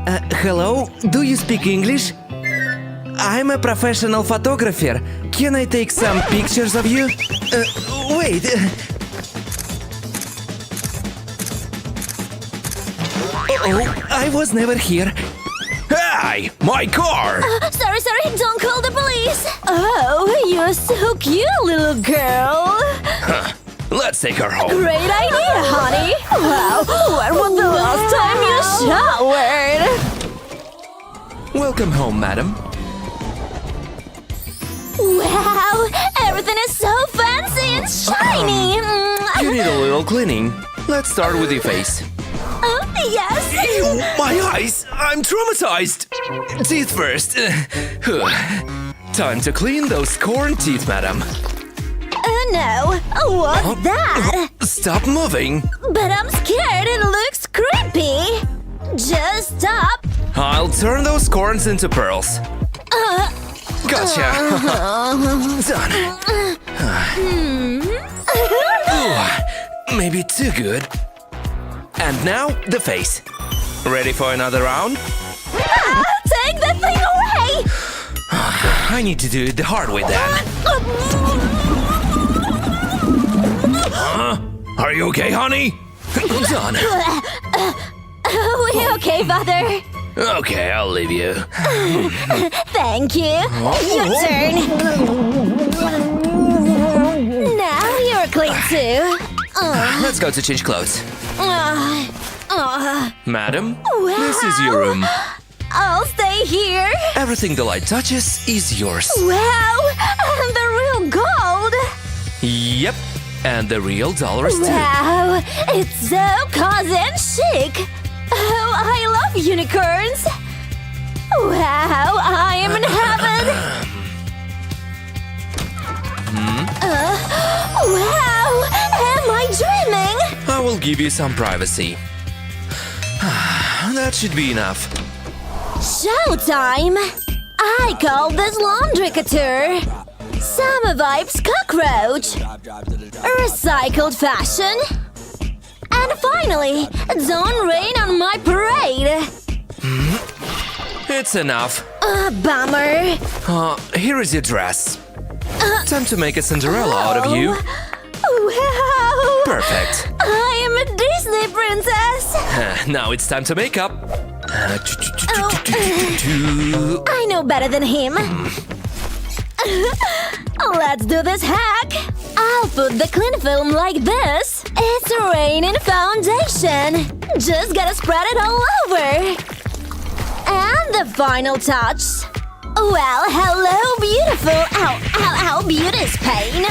Hello? Do you speak English? I'm a professional photographer. Can I take some pictures of you? Wait. Oh, I was never here. Hey, my car! Sorry, don't call the police! Oh, you're so cute, little girl! Let's take her home. Great idea, honey! Wow, when was the last time you showered? Welcome home, madam. Wow, everything is so fancy and shiny! You need a little cleaning. Let's start with your face. Yes! Ew, my eyes! I'm traumatized! Teeth first. Time to clean those corn teeth, madam. No, what's that? Stop moving. But I'm scared, it looks creepy! Just stop! I'll turn those corns into pearls. Gotcha. Done. Ooh, maybe too good. And now, the face. Ready for another round? Take that thing away! I need to do it the hard way then. Are you okay, honey? Done. We okay, father? Okay, I'll leave you. Thank you. Your turn. Now you're clean too. Let's go to change clothes. Madam, Wow. this is your room. I'll stay here. Everything the light touches is yours. Wow, and the real gold. Yep, and the real dollars too. Wow, it's so cozy and chic. Oh, I love unicorns. Wow, I am in heaven. Wow, am I dreaming? I will give you some privacy. That should be enough. Showtime! I call this laundry couture. Summer vibes cockroach. Recycled fashion. And finally, don't rain on my parade. It's enough. Bummer. Here is your dress. Time to make a Cinderella out of you. Wow. Perfect. I am a Disney princess. Now it's time to make up. I know better than him. Let's do this hack. I'll put the clean film like this. It's raining foundation. Just gotta spread it all over. And the final touch. Well, hello, beautiful. Ow, beauty's pain.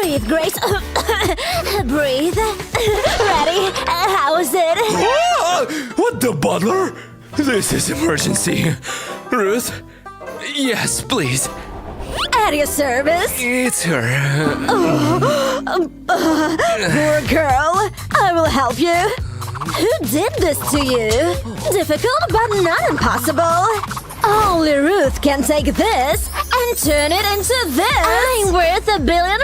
Breathe, Grace. Breathe. Ready? How is it? What the butler? This is emergency. Ruth? Yes, please. At your service. It's her. Poor girl. I will help you. Who did this to you? Difficult, but not impossible. Only Ruth can take this and turn it into this. I'm worth $1 billion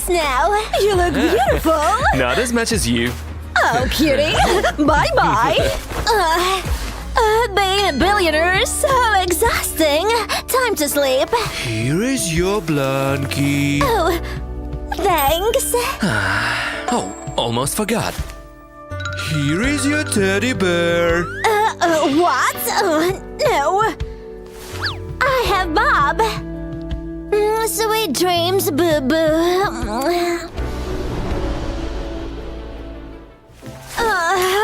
now. You look beautiful. Not as much as you. Oh, cutie. Bye-bye. Being a billionaire is so exhausting. Time to sleep. Here is your blankie. Oh, thanks. Oh, almost forgot. Here is your teddy bear. What? No. I have Bob. Sweet dreams, boo-boo.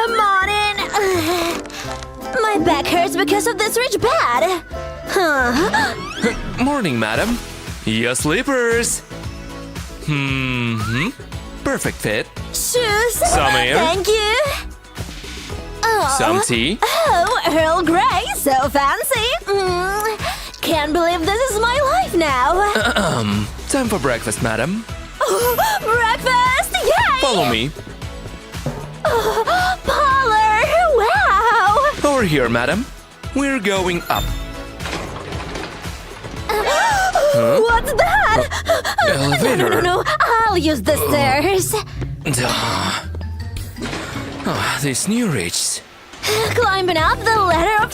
Morning. My back hurts because of this rich bed. Morning, madam. Your slippers. Perfect fit. Shoes. Some air. Thank you. Oh. Some tea. Oh, Earl Grey, so fancy. Can't believe this is my life now. Time for breakfast, madam. Breakfast! Yay! Follow me. Parlor! Wow! Over here, madam. We're going up. What's that? Elevator. No. I'll use the stairs. These new riches. Climbing up the ladder of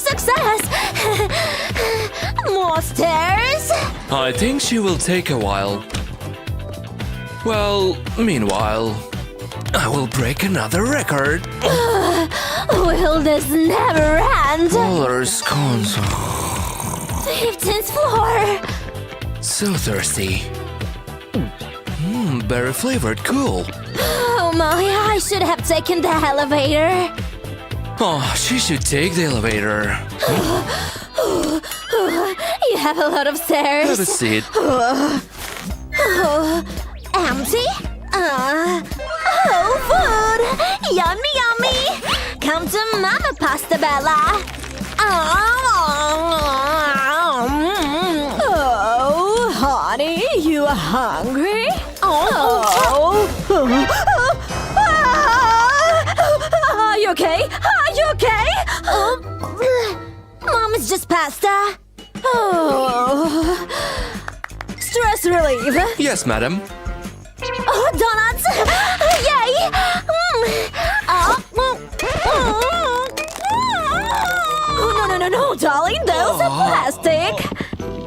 more stairs? I think she will take a while. Well, meanwhile, I will break another record. Will this never end? Rollers, cones. 15th floor. So thirsty. Berry flavored, cool. Oh my, I should have taken the elevator. Oh, she should take the elevator. You have a lot of stairs. Have a seat. Empty? Oh, food! Yummy, yummy! Come to Mama Pasta Bella! Oh, honey, you are hungry? Oh! Are you okay? Are you okay? Mom, it's just pasta. Oh. Stress relief. Yes, madam. Oh, donuts! Yay! Oh, no, darling, those are plastic.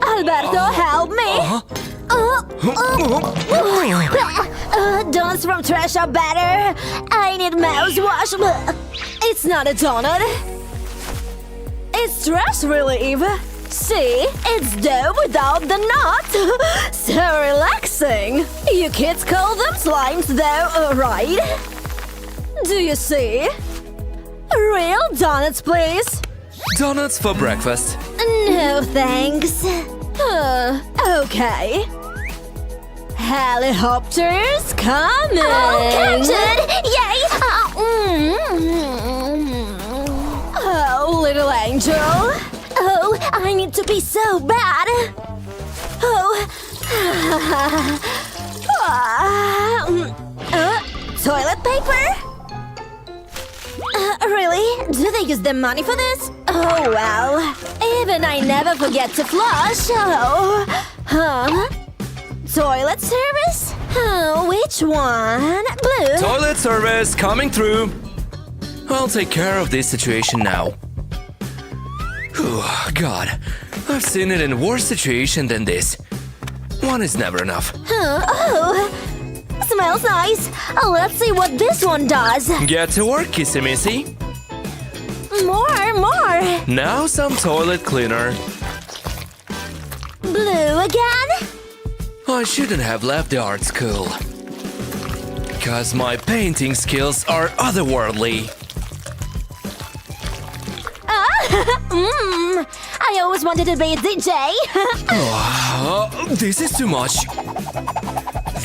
Alberto, help me. Donuts from trash are better. I need mouthwash. It's not a donut. It's stress relief. See, it's dough without the nut. So relaxing. You kids call them slimes though, right? Do you see? Real donuts, please. Donuts for breakfast. No, thanks. Okay. Helicopters coming. Oh, captain! Yay! Oh, little angel. Oh, I need to be so bad. Toilet paper? Really? Do they use the money for this? Oh, well. Even I never forget to flush. Oh. Toilet service? Oh, which one? Blue? Toilet service coming through. I'll take care of this situation now. Whew, God, I've seen it in a worse situation than this. One is never enough. Oh, smells nice. Let's see what this one does. Get to work, kissy missy. More. Now some toilet cleaner. Blue again? I shouldn't have left the art school. Because my painting skills are otherworldly. I always wanted to be a DJ. This is too much.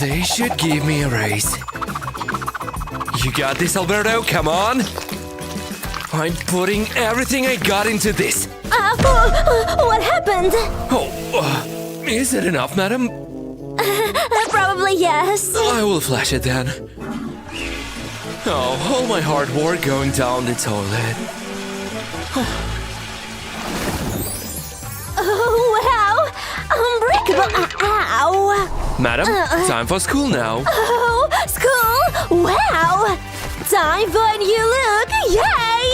They should give me a raise. You got this, Alberto, come on. I'm putting everything I got into this. What happened? Is it enough, madam? Probably yes. I will flash it then. Oh, all my hard work going down the toilet. Oh, wow! Unbreakable! Ow! Madam, time for school now. Oh, school! Wow! Time for a new look! Yay!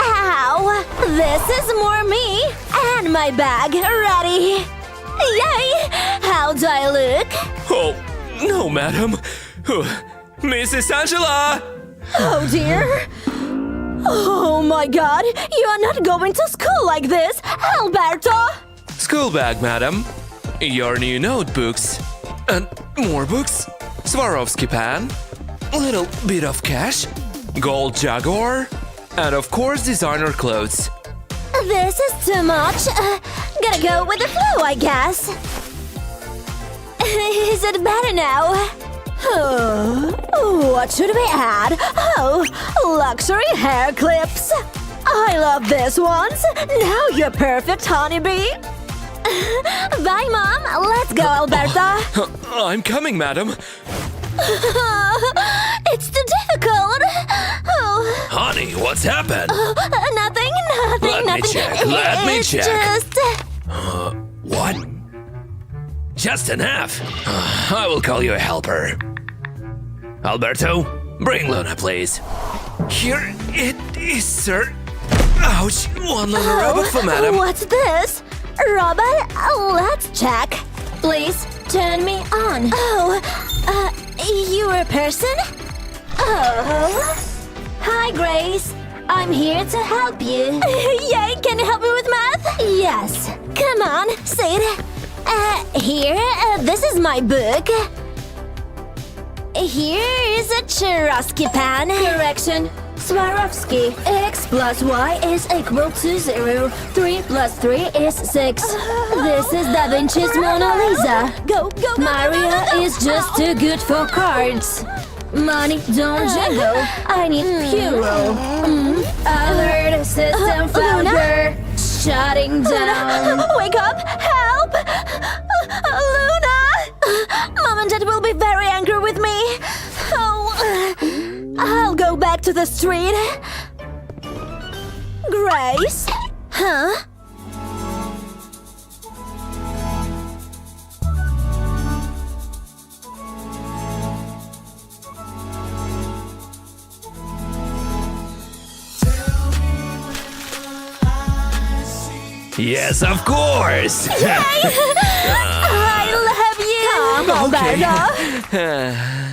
Ow! This is more me and my bag ready. Yay! How do I look? Oh, no, madam. Mrs. Angela! Oh dear! Oh my god! You are not going to school like this, Alberto! School bag, madam. Your new notebooks. And more books. Swarovski pen. A little bit of cash. Gold Jaguar. And of course, designer clothes. This is too much. Gotta go with the flow, I guess. Is it better now? What should we add? Oh, luxury hair clips. I love these ones. Now you're perfect, honeybee. Bye, Mom. Let's go, Alberta. I'm coming, madam. It's too difficult. Oh. Honey, what's happened? Nothing. Let me check. Let me check. Just... What? Just an F. I will call you a helper. Alberto, bring Luna, please. Here it is, sir. Ouch! One on the robot for madam. What's this? Robot? Let's check. Please turn me on. Oh, you're a person? Oh. Hi, Grace. I'm here to help you. Yay, can you help me with math? Yes. Come on, sit. Here, this is my book. Here is a Swarovski pan. Correction. Swarovski. X plus Y is equal to 0. 3 plus 3 is 6. This is Da Vinci's Mona Lisa. Go. Maria is just too good for cards. Money don't jingle. I need Puro. Alert system failure. Shutting down. Wake up! Help! Luna! Mom and Dad will be very angry with me. Oh, I'll go back to the street. Grace? Huh? Yes, of course. I love you. Come on, Okay.